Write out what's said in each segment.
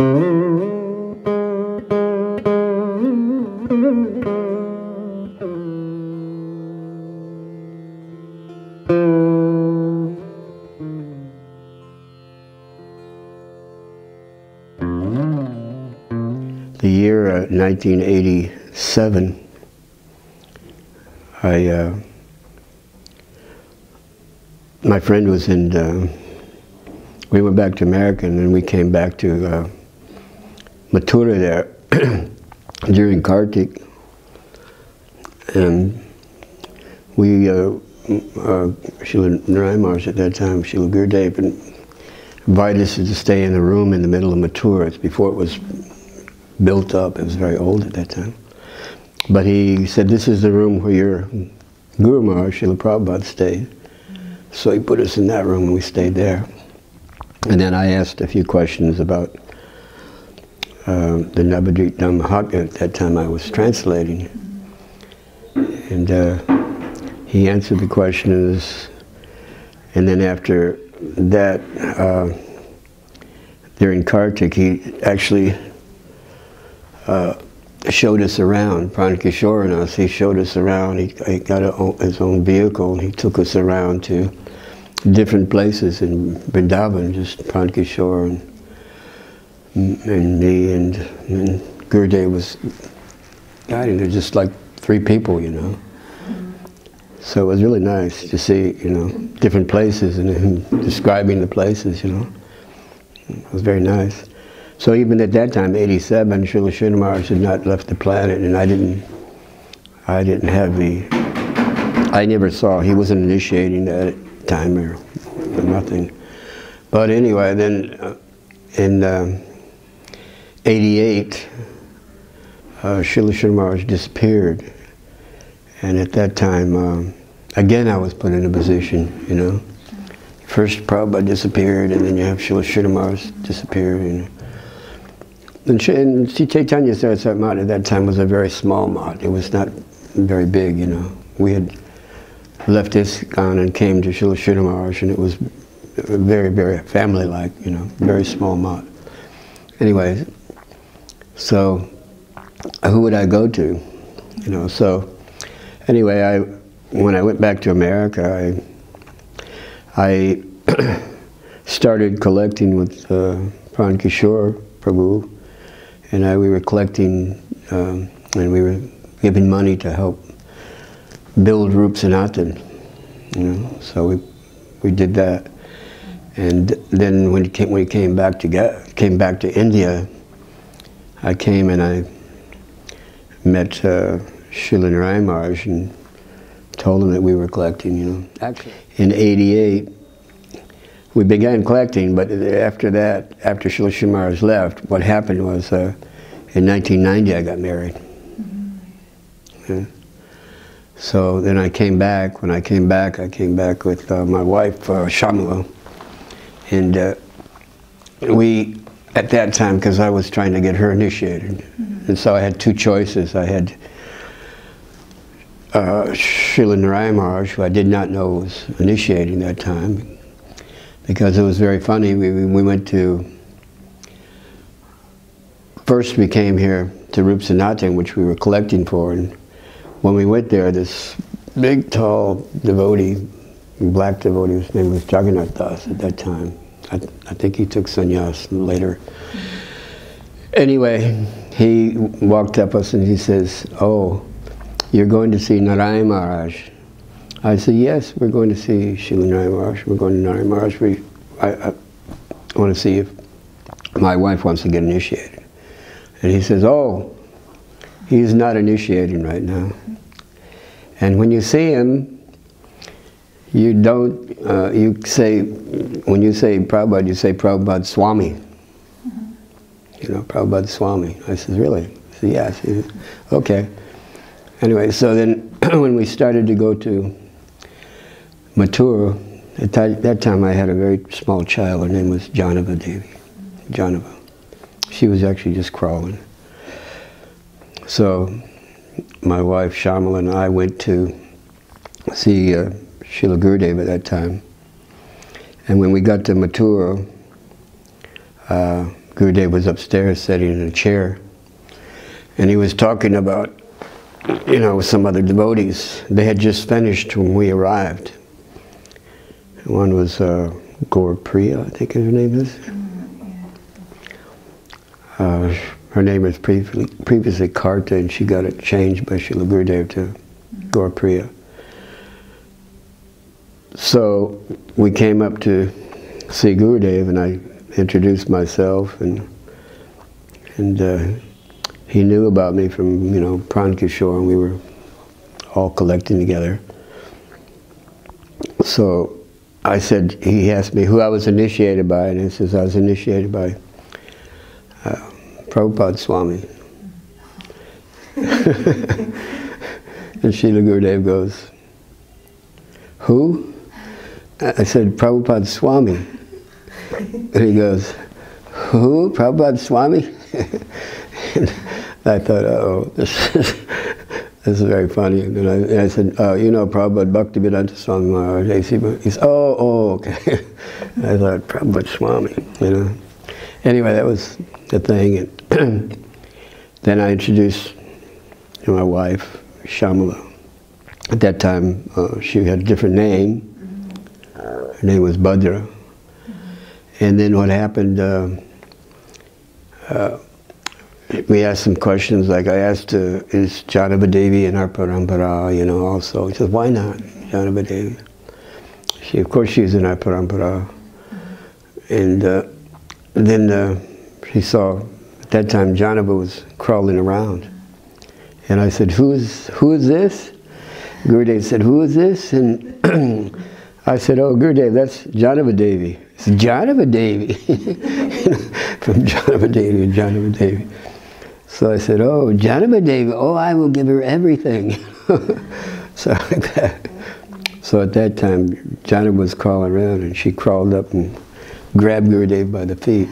The year 1987, my friend was in, we went back to America, and then we came back to Mathura there during Kartik, and we, Srila Nirmala at that time, Srila Gurudeva invited us to stay in a room in the middle of Mathura. It's before it was built up. It was very old at that time. But he said, this is the room where your Guru Maharaj, Srila Prabhupada, stayed. So he put us in that room and we stayed there. And then I asked a few questions about the Navadvip Mahatmya. At that time I was translating. And he answered the questions. And then after that, during Kartik, he actually showed us around, Pranakishore and us. He showed us around. He got his own vehicle, and he took us around to different places in Vrindavan, just Pranakishore and me and Gurudeva was guiding. They're just like three people, you know. So it was really nice to see, you know, different places and him describing the places, you know. It was very nice. So even at that time, 87, Srila Sridhar Maharaj had not left the planet, and I didn't have the, I never saw, he wasn't initiating that time or nothing. But anyway, then in 88, Srila Sridhar Maharaj disappeared. And at that time, again I was put in a position, you know. First Prabhupada disappeared, and then you have Srila Sridhar Maharaj disappear, you know. And Sri Chaitanya Saraswati Math at that time was a very small math. It was not very big, you know. We had left ISKCON and came to Srila Sridhar Maharaj, and it was very, very family-like, you know, very small math. Anyway, so who would I go to? You know, so anyway, when I went back to America, I started collecting with Pranakishore Prabhu. And we were collecting, and we were giving money to help build Rupa Sanatan, you know. So we did that, and then when we came back to India, I came and I met Srila Narayan Maharaj and told him that we were collecting, you know. Actually, in '88. We began collecting, but after that, after Srila Sridhar Maharaj left, what happened was in 1990 I got married. Yeah. So then I came back. When I came back with my wife, Shamala. And we, at that time, because I was trying to get her initiated, and so I had two choices. I had Srila Narayan Maharaj, who I did not know was initiating that time, because it was very funny. We went to, first we came here to Rupa Sanatan, which we were collecting for, and when we went there, this big, tall devotee, black devotee, his name was Jagannath Das at that time. I think he took sannyas later. Anyway, he walked up us and he says, "Oh, you're going to see Narayan Maharaj." I said, "Yes, we're going to see Srila Narayan Maharaj. We're going to Narayan Maharaj. I want to see if my wife wants to get initiated." And he says, "Oh, he's not initiating right now. And when you see him, you don't, you say, when you say Prabhupada, you say Prabhupada Swami. You know, Prabhupada Swami." I said, "Really?" He said, "Yes." He said, "Okay." Anyway, so then when we started to go to Mathura, at that time I had a very small child. Her name was Janava Devi. Janava. She was actually just crawling. So my wife Shamala and I went to see Srila Gurudeva at that time. And when we got to Mathura, Gurudeva was upstairs sitting in a chair, and he was talking about, with some other devotees. They had just finished when we arrived. One was Priya, I think her name is. Her name was previously Karta, and she got it changed by Srila Gurudeva to Priya. So we came up to see Gurudev, and I introduced myself, and he knew about me from, Prankishore, and we were all collecting together. So I said, he asked me who I was initiated by, and he says, I was initiated by Prabhupada Swami. And Srila Gurudeva goes, who? I said, Prabhupada Swami. And he goes, who? Prabhupada Swami? And I thought, uh-oh, this is very funny. And I said, Prabhupada Bhaktivedanta Swami Maharaj. He said, oh, okay. I thought, Prabhupada Swami, Anyway, that was the thing. And then I introduced my wife, Shamala. At that time, she had a different name. Her name was Bhadra. And then what happened, we asked some questions, like I asked, is Janava Devi in our parampara, also. He said, why not Janava Devi? Of course she's in our parampara. And then he saw, at that time, Janava was crawling around. And I said, who is this? Gurudev said, who is this? And I said, oh, Gurudev, that's Janava Devi. It's Janava Devi. From Janava Devi and Janava Devi. So I said, oh, Janava Devi, oh, I will give her everything. So like that. So at that time, Janava was crawling around, and she crawled up and grabbed Gurudev by the feet.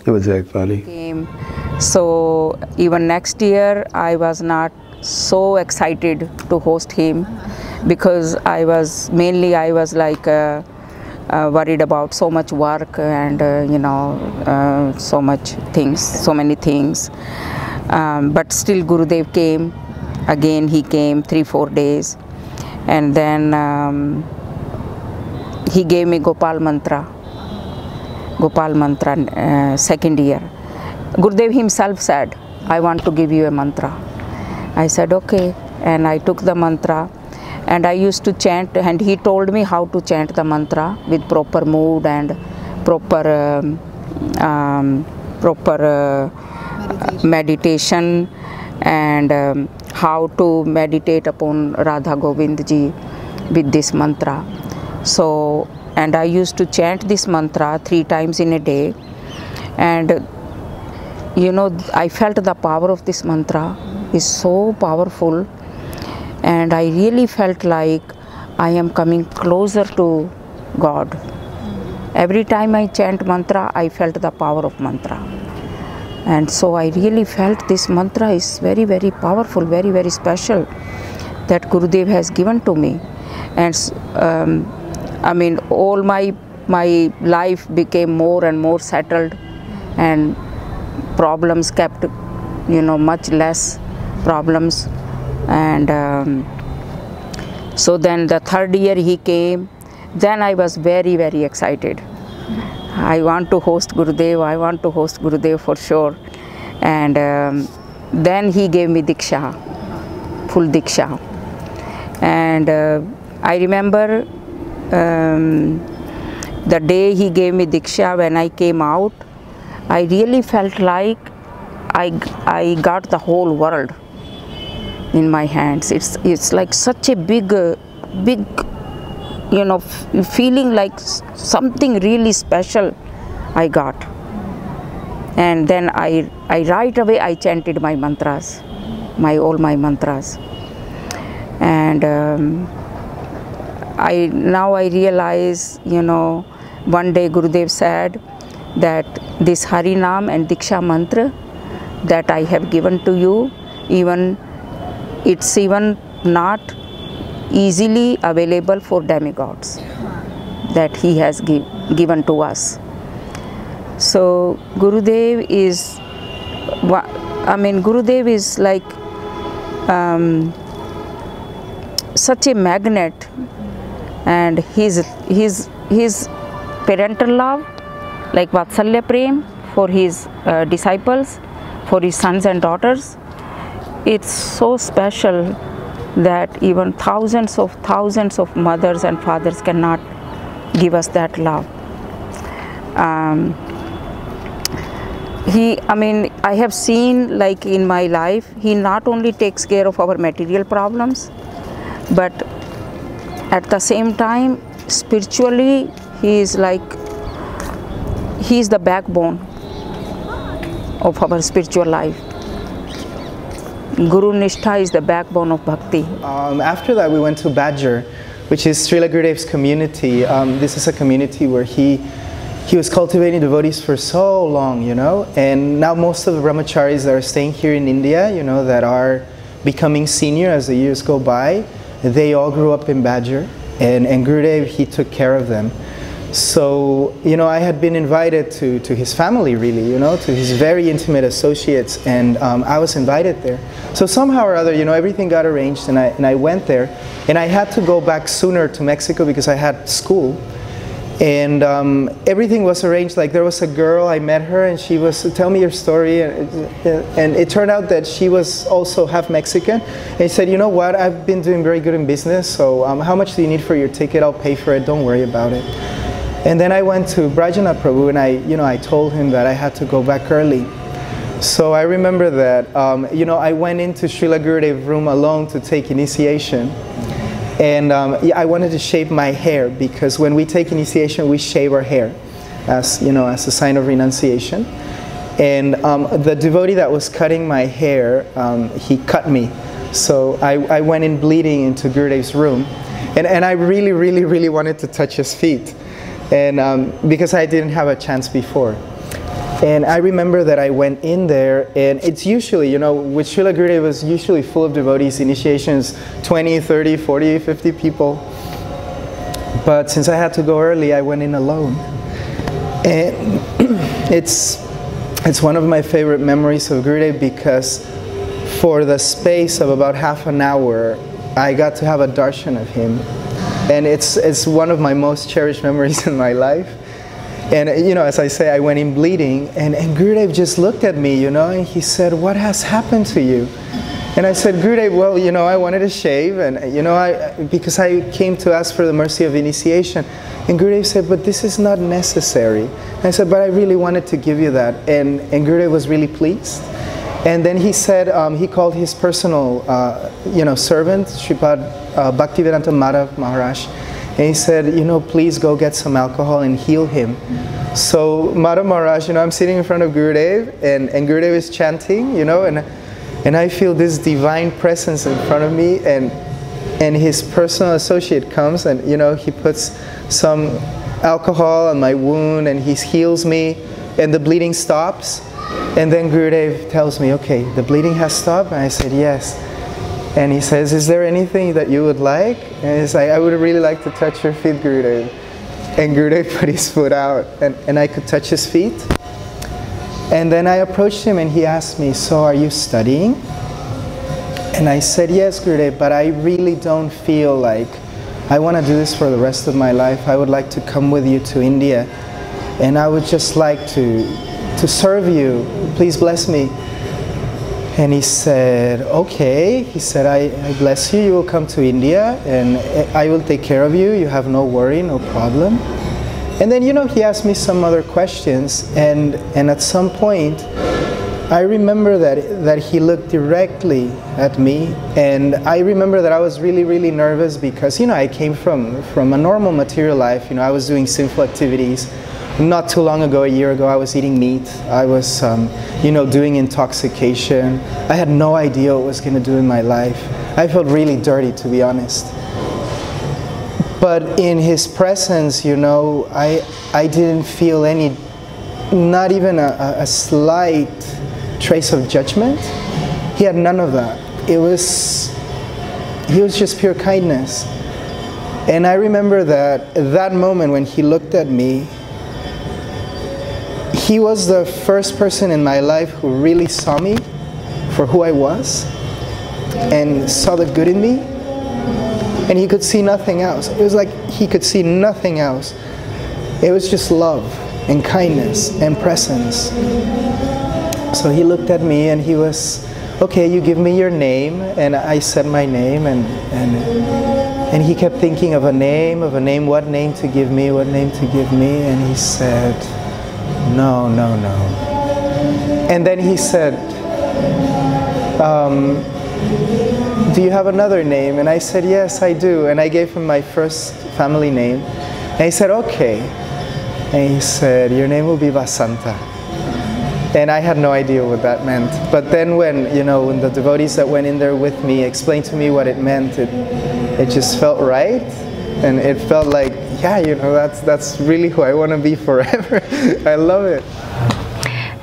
It was very funny. So even next year, I was not so excited to host him, because I was like worried about so much work and so many things. But still Gurudev came. Again he came 3-4 days, and then he gave me Gopal Mantra, second year. Gurudev himself said, I want to give you a mantra. I said, okay, and I took the mantra, and I used to chant, and he told me how to chant the mantra with proper mood and proper meditation, and how to meditate upon Radha Govind ji with this mantra. So, and I used to chant this mantra 3 times in a day, and I felt the power of this mantra is so powerful, and I really felt like I am coming closer to God. Every time I chant mantra, I felt the power of mantra. And so I really felt this mantra is very, very powerful, very, very special, that Gurudev has given to me. And all my life became more and more settled, and problems kept, much less problems. And so then the 3rd year he came, then I was very, very excited. I want to host Gurudev for sure. And then he gave me Diksha, full Diksha. And I remember the day he gave me Diksha, when I came out, I really felt like I got the whole world in my hands. It's like such a big, feeling like something really special I got. And then I right away I chanted my mantras, all my mantras. And now I realize, one day Gurudev said that this Hari Naam and Diksha mantra that I have given to you, it's even not easily available for demigods, that he has given to us. So Gurudev is, Gurudev is like such a magnet, and his parental love, like Vatsalya Prem for his disciples, for his sons and daughters, it's so special that even thousands of mothers and fathers cannot give us that love. I have seen, like in my life, he not only takes care of our material problems, but at the same time, spiritually, he is the backbone of our spiritual life. Guru Nishtha is the backbone of bhakti. After that, we went to Badger, which is Srila Gurudev's community. This is a community where he was cultivating devotees for so long, you know, and now most of the brahmacharis that are staying here in India, you know, that are becoming senior as the years go by, they all grew up in Badger, and Gurudev, he took care of them. So, you know, I had been invited to his family, really, you know, to his very intimate associates, and I was invited there. So somehow or other, you know, everything got arranged, and I went there, and I had to go back sooner to Mexico because I had school. And everything was arranged. Like, there was a girl, I met her, and she was, tell me your story, and it turned out that she was also half Mexican. And he said, you know what, I've been doing very good in business, so how much do you need for your ticket? I'll pay for it, don't worry about it. And then I went to Brajana Prabhu, and I told him that I had to go back early. So I remember that, you know, I went into Srila Gurudev's room alone to take initiation. And I wanted to shave my hair, because when we take initiation, we shave our hair as, you know, as a sign of renunciation. And the devotee that was cutting my hair, he cut me. So I went in bleeding into Gurudev's room. And I really, really, really wanted to touch his feet, and because I didn't have a chance before. And I remember that I went in there, and it's usually, you know, with Srila Gurudev, was usually full of devotees, initiations, 20, 30, 40, 50 people. But since I had to go early, I went in alone. And it's one of my favorite memories of Gurudev, because for the space of about half an hour, I got to have a darshan of him. And it's one of my most cherished memories in my life. And, you know, as I say, I went in bleeding, and Gurudev just looked at me, you know, and he said, what has happened to you? And I said, Gurudev, well, you know, I wanted to shave, and, you know, because I came to ask for the mercy of initiation. And Gurudev said, but this is not necessary. And I said, but I really wanted to give you that. And Gurudev was really pleased. And then he said, he called his personal, you know, servant, Sripad Bhaktivedanta Madhav Maharaj. And he said, you know, please go get some alcohol and heal him. So Madhav Maharaj, you know, I'm sitting in front of Gurudev, and Gurudev is chanting, you know, and I feel this divine presence in front of me, and his personal associate comes, and, you know, he puts some alcohol on my wound, and he heals me, and the bleeding stops. And then Gurudev tells me, okay, the bleeding has stopped? And I said, yes. And he says, is there anything that you would like? And he's like, I would really like to touch your feet, Gurudev. And Gurudev put his foot out, and I could touch his feet. And then I approached him, and he asked me, so are you studying? And I said, yes, Gurudev, but I really don't feel like I want to do this for the rest of my life. I would like to come with you to India, and I would just like to serve you. Please bless me. And he said, okay. He said, I bless you. You will come to India, and I will take care of you. You have no worry, no problem. And then, you know, he asked me some other questions, and at some point, I remember that he looked directly at me, and I remember that I was really, really nervous, because, you know, I came from a normal material life. You know, I was doing sinful activities. Not too long ago, a year ago, I was eating meat. I was, you know, doing intoxication. I had no idea what I was going to do in my life. I felt really dirty, to be honest. But in his presence, you know, I didn't feel any, not even a slight trace of judgment. He had none of that. He was just pure kindness. And I remember that moment when he looked at me, he was the first person in my life who really saw me for who I was and saw the good in me, and he could see nothing else. It was like he could see nothing else. It was just love and kindness and presence. So he looked at me and he was, okay, you give me your name, and I said my name, and he kept thinking of a name, what name to give me, and he said, no, no, no. And then he said, do you have another name? And I said, yes, I do. And I gave him my first family name. And he said, okay. And he said, your name will be Vasanta. And I had no idea what that meant. But then when, you know, when the devotees that went in there with me explained to me what it meant, it just felt right. And it felt like, yeah, you know, that's really who I want to be forever. I love it.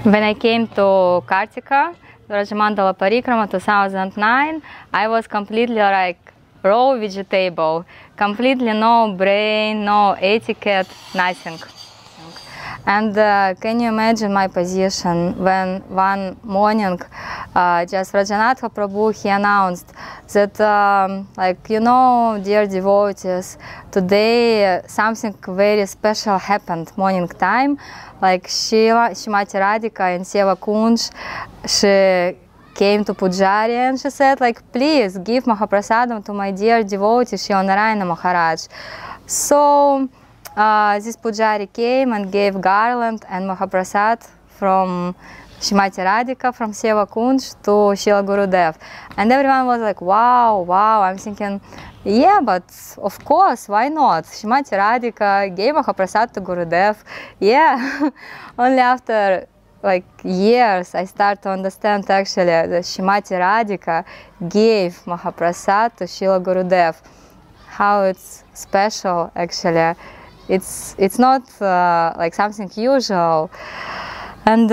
When I came to Kartika, Rajamandala Parikrama 2009, I was completely like raw vegetable, completely no brain, no etiquette, nothing. And can you imagine my position when one morning just Rajanatha Prabhu, he announced that like, you know, dear devotees, today something very special happened morning time. Like Shrimati Radhika in Seva Kunj, she came to Pujari and she said, like, please give Mahaprasadam to my dear devotee Shri Narayana Maharaj. So this Pujari came and gave garland and Mahaprasad from Shrimati Radhika from Seva Kunj to Srila Gurudeva. And everyone was like, wow, wow. I'm thinking, yeah, but of course, why not? Shrimati Radhika gave Mahaprasad to Gurudev. Yeah, only after like years I start to understand actually that Shrimati Radhika gave Mahaprasad to Srila Gurudev. How it's special actually. It's not like something usual. And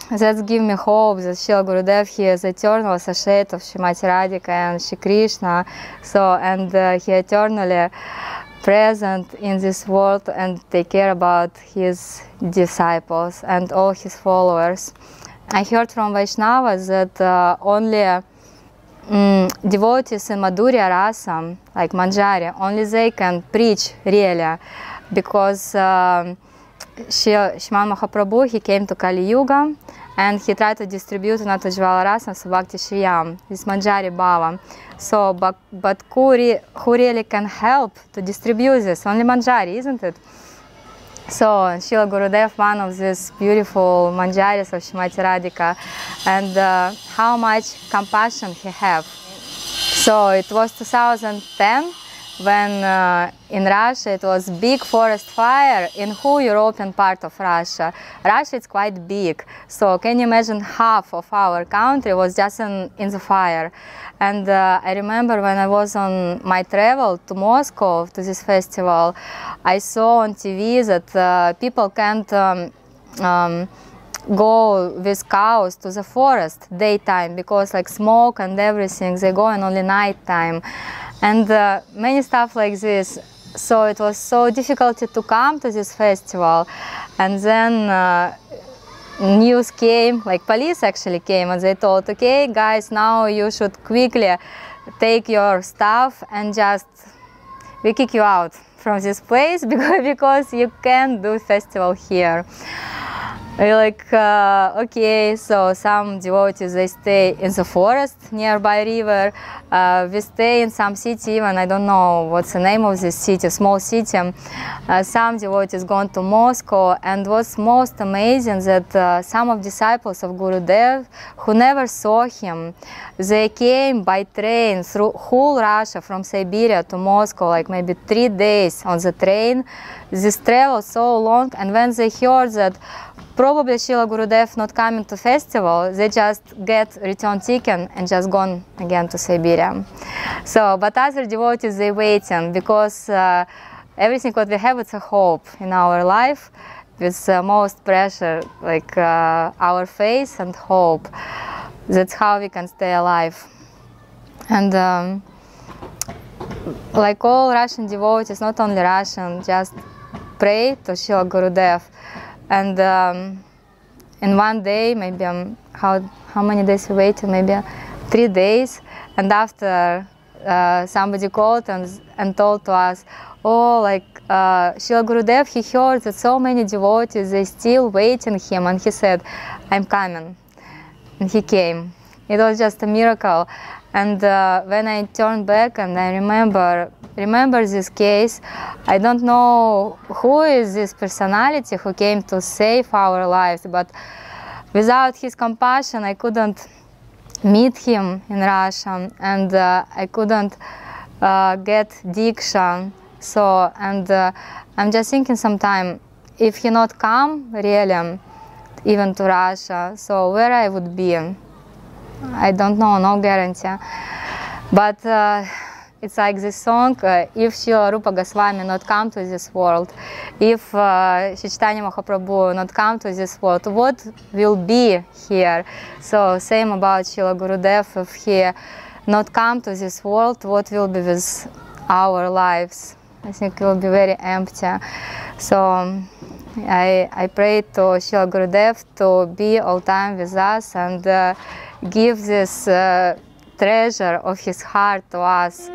that gives me hope that Srila Gurudev, he is eternal associate of Śrīmati Radhika and Śrī Kṛṣṇa. So, and he eternally present in this world and take care about his disciples and all his followers. I heard from Vaishnavas that only devotees in Madhurya Rasa, like Manjari, only they can preach really, because Shriman Mahaprabhu, he came to Kali Yuga and he tried to distribute Natujvala Rasa to Bhakti Shriyam, this Manjari Bhava. So, but who really can help to distribute this? Only Manjari, isn't it? So, Srila Gurudev, one of these beautiful Manjaris of Śrīmati Radhika, and how much compassion he have. So, it was 2010 when in Russia it was big forest fire in whole European part of Russia. Russia is quite big, so can you imagine half of our country was just in the fire. And I remember when I was on my travel to Moscow to this festival, I saw on TV that people can't go with cows to the forest daytime because like smoke and everything, they go in only night time. And many stuff like this. So it was so difficult to come to this festival. And then news came, like police actually came, and they told, okay guys, now you should quickly take your stuff and just, we kick you out from this place because you can't do festival here. We're like, okay, so some devotees, they stay in the forest nearby river. We stay in some city, even I don't know what's the name of this city, small city. Some devotees gone to Moscow, and what's most amazing that some of disciples of Gurudev who never saw him, they came by train through whole Russia from Siberia to Moscow, like maybe 3 days on the train. This travel so long, and when they heard that probably Srila Gurudev not coming to festival, they just get return ticket and just gone again to Siberia. So, but other devotees, they waiting because everything what we have, it's a hope in our life with most pressure, like our faith and hope. That's how we can stay alive. And like all Russian devotees, not only Russian, just pray to Srila Gurudev. And in one day, maybe how many days we waited? Maybe 3 days. And after somebody called and told to us, oh, like Srila Gurudev, he heard that so many devotees, they still waiting him, and he said, I'm coming. And he came. It was just a miracle. And when I turned back and I remember this case, I don't know who is this personality who came to save our lives, but without his compassion, I couldn't meet him in Russia, and I couldn't get diksha. So, and I'm just thinking sometime, if he not come really, even to Russia, so where I would be? I don't know, no guarantee. But it's like this song, if Srila Rupa Goswami not come to this world, if Chaitanya Mahaprabhu not come to this world, what will be here? So same about Srila Gurudev, if he not come to this world, what will be with our lives? I think it will be very empty. So I pray to Srila Gurudev to be all time with us and give this treasure of his heart to us.